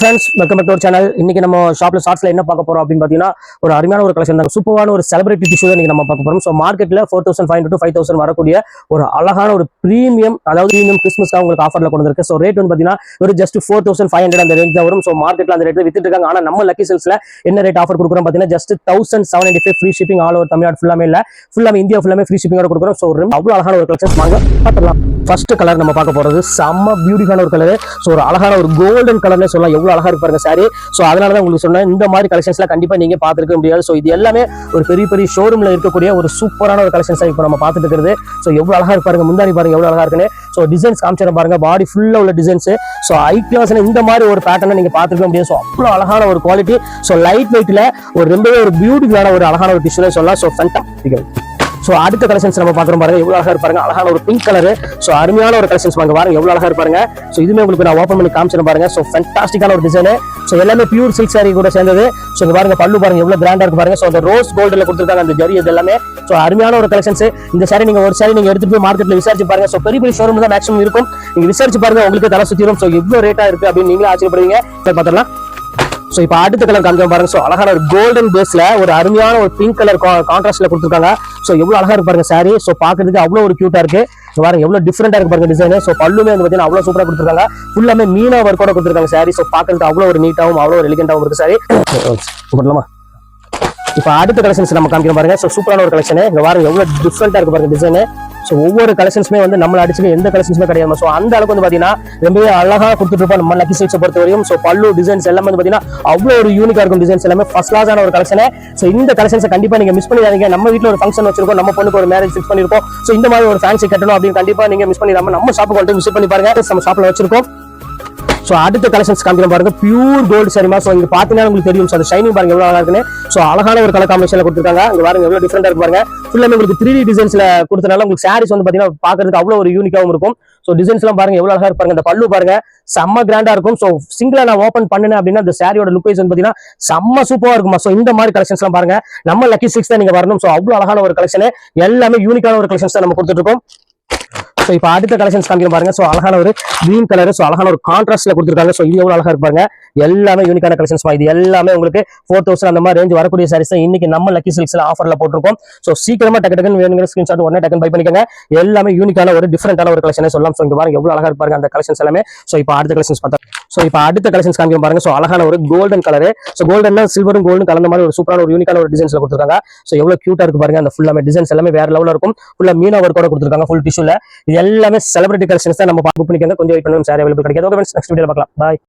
Friends, welcome back to our channel. இன்னைக்கு நம்ம ஷாப்ல ஷார்ட்ஸ்ல என்ன பார்க்க போறோம் அப்படின்னு பாத்தீங்கன்னா, ஒரு அருமையான ஒரு கலெக்ஷன் தான். சூப்பரான ஒரு செலிபிரிட்டி டிஷ்யூ தான் இன்னைக்கு நம்ம பார்க்க போறோம். ஸோ மார்க்கெட்ல 4500 to 5000 வரக்கூடிய ஒரு அழகான ஒரு பிரீமியம், அதாவது பிரீமியம் கிறிஸ்மஸ்க்காக உங்களுக்கு ஆஃபர்ல கொண்டு இருக்கு. ஸோ ரேட் வந்து பாத்தீங்கன்னா ஒரு ஜஸ்ட் 4500 அந்த ரேஞ்ச் தான் வரும். ஸோ மார்க்கெட்ல அந்த ரேட்ல வித்துட்டு இருக்காங்க. ஆனா நம்ம லக்கி சேல்ஸ்ல என்ன ரேட் ஆஃபர் கொடுக்குறோம் பாத்தீங்கன்னா, just 1795 free shipping all over Tamil Nadu ஃபுல்லாமே இல்ல, ஃபுல்லாமே இந்தியா ஃபுல்லாமே ஃப்ரீ ஷிப்பிங்கோட கொடுக்குறோம். ஸோ அவ்வளவு அழகான ஒரு கலெக்ஷன்ஸ் வாங்க பார்த்துக்கலாம். ஃபர்ஸ்ட் கலர் நம்ம பார்க்க போறது செம்ம பியூட்டிஃபுல்லான ஒரு கலர். ஸோ ஒரு அழகான ஒரு கோல்டன் கலர்ல சொல்லலாம். எவ்வளவு அழகா இருக்கு பாருங்க சாரி. ஸோ அதனாலதான் உங்களுக்கு சொன்னேன், இந்த மாதிரி கலெக்ஷன்ஸ்லாம் கண்டிப்பா நீங்க பார்த்துருக்க முடியாது. ஸோ இது எல்லாமே ஒரு பெரிய பெரிய ஷோரூம்ல இருக்கக்கூடிய ஒரு சூப்பரான ஒரு கலெக்ஷன்ஸ் இப்போ நம்ம பார்த்துட்டு இருக்கிறது. ஸோ எவ்வளவு அழகா இருக்கு பாருங்க, முந்தாடி பாருங்க எவ்வளவு அழகா இருக்குன்னு. ஸோ டிசைன்ஸ் காமிச்சிட பாருங்க, பாடி ஃபுல்லா உள்ள டிசைன்ஸ். ஸோ ஹை கிளாஸ்ல இந்த மாதிரி ஒரு பேட்டர்னை நீங்க பார்த்துருக்க முடியாது. ஸோ அவ்வளவு அழகான ஒரு குவாலிட்டி. ஸோ லைட் வெயிட்ல ஒரு ரொம்பவே ஒரு பியூட்டிஃபுல்லான ஒரு அழகான ஒரு டிஷ்யூ சொல்லலாம். So fantastic. ஸோ அடுத்த கலெக்ஷன்ஸ் நம்ம பார்க்குறோம் பாருங்க, எவ்வளவு அழகா இருப்பாருங்க, அழகான ஒரு பிங்க் கலர். ஸோ அருமையான ஒரு கலெக்ஷன்ஸ் பாருங்க, எவ்வளவு அழகா இருப்பாருங்க. ஸோ இதுமே உங்களுக்கு நான் ஓப்பன் பண்ணி காமிச்சிட பாருங்க. ஸோ ஃபேண்டாஸ்டிக்கான ஒரு டிசைன். ஸோ எல்லாமே பியூர் சில்க் சாரி கூட சேர்ந்தது. ஸோ இங்க பாருங்க, பல்லு பாருங்க எவ்வளவு கிராண்டா இருக்கு பாருங்க. ஸோ அந்த ரோஸ் கோல்டுல கொடுத்துருக்காங்க அந்த ஜரி, இது எல்லாமே. ஸோ அருமையான ஒரு கலெக்ஷன்ஸ். இந்த சாரி நீங்க ஒரு சாரி நீங்க எடுத்துட்டு போய் மார்க்கெட்ல விசாரிச்சு பாருங்க. ஸோ பெரிய பெரிய ஷோரூம் தான் மேக்ஸிமம் இருக்கும், நீங்க விசாரிச்சு பாருங்க, உங்களுக்கு தலை சுத்திரும். ஸோ எவ்வளவு ரேட்டா இருக்கு அப்படின்னு நீங்களே ஆச்சரியப்படுவீங்க. சரி பார்த்துக்கலாம். ஸோ இப்போ அடுத்த கலர் காமிக்க பாருங்க. ஸோ அழகான ஒரு கோல்டன் பேஸ்ல ஒரு அருமையான ஒரு பிங்க் கலர் கான்ட்ராஸ்ட்ல கொடுத்துருக்காங்க. ஸோ எவ்வளவு அழகா இருக்கு பாருங்க சாரி. ஸோ பாக்குறதுக்கு அவ்வளவு ஒரு கியூட்டா இருக்கு. பாருங்க எவ்வளவு டிஃபரெண்டா இருக்கு பாருங்க டிசைன். ஸோ பல்லுமே வந்து பாத்தீங்கன்னா அவ்வளவு சூப்பரா கொடுத்துருக்காங்க. ஃபுல்லாமே மீனா ஒர்க்கோட கொடுத்துருக்காங்க சாரி. ஸோ பாக்குறதுக்கு அவ்வளவு ஒரு நீட்டாவும் அவ்வளவு ஒரு எலிகண்டாவும் இருக்கு சாரி. போடலாமா? இப்போ அடுத்த கலெக்ஷன்ஸ் நம்ம காமிக்கிறோம் பாருங்க. ஸோ சூப்பரான ஒரு கலெக்ஷன். இங்க பாருங்க எவ்வளவு டிஃபரெண்டா இருக்கு பாருங்க டிசைன். ஸோ ஒவ்வொரு கலெக்ஷன்ஸுமே வந்து நம்மள அடிச்சு எந்த கலெக்ஷன்ஸுமே கிடையாது. ஸோ அந்த அளவுக்கு வந்து பாத்தீங்கன்னா ரொம்பவே அழகா கொடுத்துட்டு இருப்போம் நம்ம லக்கி சில்க்ஸை பொறுத்த வரையும். ஸோ பல்லு டிசைன்ஸ் எல்லாமே வந்து பாத்தீங்கன்னா அவ்வளவு ஒரு யூனிக்கா இருக்கும். டிசைன்ஸ் எல்லாமே ஃபர்ஸ்ட் கிளாஸான ஒரு கலெக்ஷன். ஸோ இந்த கலெக்ஷன்ஸை கண்டிப்பா நீங்க மிஸ் பண்ணிடாதீங்க. நம்ம வீட்டில் ஒரு ஃபங்க்ஷன் வச்சிருக்கோம், நம்ம பொண்ணுக்கு ஒரு மேரேஜ் ஃபிக்ஸ் பண்ணிருக்கோம். ஸோ இந்த மாதிரி ஒரு ஃபேன்சி கட்டணும் அப்படின்னு கண்டிப்பா நீங்க மிஸ் பண்ணிடாம நம்ம ஷாப்புக்கு வந்து விசிட் பண்ணி பாருங்க. நம்ம ஷாப்ல வச்சிருக்கோம். ஸோ அடுத்த கலெக்ஷன்ஸ் காமிக்கிறோம் பாருங்க, பியூர் கோல்டு சரிமா. ஸோ இங்க பாத்தீங்கன்னா உங்களுக்கு தெரியும், ஸோ ஷைனிங் பாருங்க எவ்வளவு அழகா இருக்குன்னு. ஸோ அழகான ஒரு கலர் காம்பினேஷன்ல கொடுத்துருக்காங்க. இங்க பாருங்க எவ்வளவு டிஃபரெண்டா இருக்கு பாருங்க. ஃபுல்லாமே உங்களுக்கு 3D டிசைன்ஸ்ல கொடுத்தனால உங்களுக்கு சாரீஸ் வந்து பாத்தீங்கன்னா பாக்குறதுக்கு அவ்வளவு ஒரு யூனிக்காவும் இருக்கும். ஸோ டிசைன்ஸ் எல்லாம் பாருங்க எவ்வளவு அழகா இருப்பாங்க. இந்த பல்லு பாருங்க செம்ம கிராண்டா இருக்கும். ஸோ சிங்கிளா நான் ஓப்பன் பண்ணேன் அப்படின்னா இந்த சாரியோட லுக் வைஸ் வந்து பாத்தீங்கன்னா செம்ம சூப்பரா இருக்குமா. ஸோ இந்த மாதிரி கலெக்ஷன்ஸ் எல்லாம் பாருங்க, நம்ம லக்கி சில்க்ஸ் தான் நீங்க வரணும். ஸோ அவ்வளவு அழகான ஒரு கலெக்ஷன், எல்லாமே யூனிக்கான ஒரு கலெக்ஷன்ஸ் தான் நம்ம கொடுத்துட்டு இருக்கோம். ஸோ இப்போ அடுத்த கலெக்ஷன்ஸ் காமிக்கிறோம் பாருங்க. ஸோ அழகான ஒரு கிரீன் கலர். ஸோ அழகான ஒரு கான்ட்ராஸ்ட்ல கொடுத்துருக்காங்க. ஸோ இது எவ்வளவு அழகா இருப்பாங்க, எல்லாமே யூனிக்கான கலெக்ஷன்ஸ். இது எல்லாமே உங்களுக்கு 4000 அந்த மாதிரி ரேஞ்ச் வரக்கூடிய சாரீஸ் இன்னைக்கு நம்ம லக்கி சில்க்ஸ்ல ஆஃபர்ல போட்டிருக்கோம். ஸோ சீக்கிரமா டக்கு டக்குன்னு வேணுங்கிற ஸ்கிரீன்ஷாட் உடனே டக்குன்னு பை பண்ணிக்கோங்க. எல்லாமே யூனிக்கான ஒரு டிஃபரெண்டான ஒரு கலெக்ஷனே சொல்லலாம். ஸோ இங்க பாருங்க எவ்வளவு அழகா இருப்பாங்க அந்த கலெக்ஷன்ஸ் எல்லாமே. ஸோ இப்போ அடுத்த கலெக்ஷன்ஸ் பார்த்தா, ஸோ இப்போ அடுத்த கலெக்ஷன்ஸ் காமிக்கிறோம் பாருங்க. ஸோ அழகான ஒரு கோல்டன் கலர். ஸோ கோல்டன்னா சில்வரும் கோல்டன் கலந்த மாதிரி ஒரு சூப்பரான ஒரு யூனிக்கான ஒரு டிசைன்ஸ்ல கொடுத்துருக்காங்க. ஸோ எவ்வளவு கியூட்டா இருக்கு பாருங்க. அந்த ஃபுல்லாமே டிசைன்ஸ் எல்லாமே வேற லெவல்ல இருக்கும். ஃபுல்லா மீனா ஒர்க்கோட கொடுத்துருக்காங்க ஃபுல் டிஷ்யூல. இது எல்லாமே செலிபிரிட்டி கலெக்ஷன்ஸ் தான். நம்ம புக் பண்ணிக்கோங்க, கொஞ்சம் வெயிட் பண்ணுவோம், சாரி அவைலபிள் கிடைக்காது. ஓகே ஃப்ரெண்ட்ஸ், நெக்ஸ்ட் வீடியோல பார்க்கலாம். பாய்.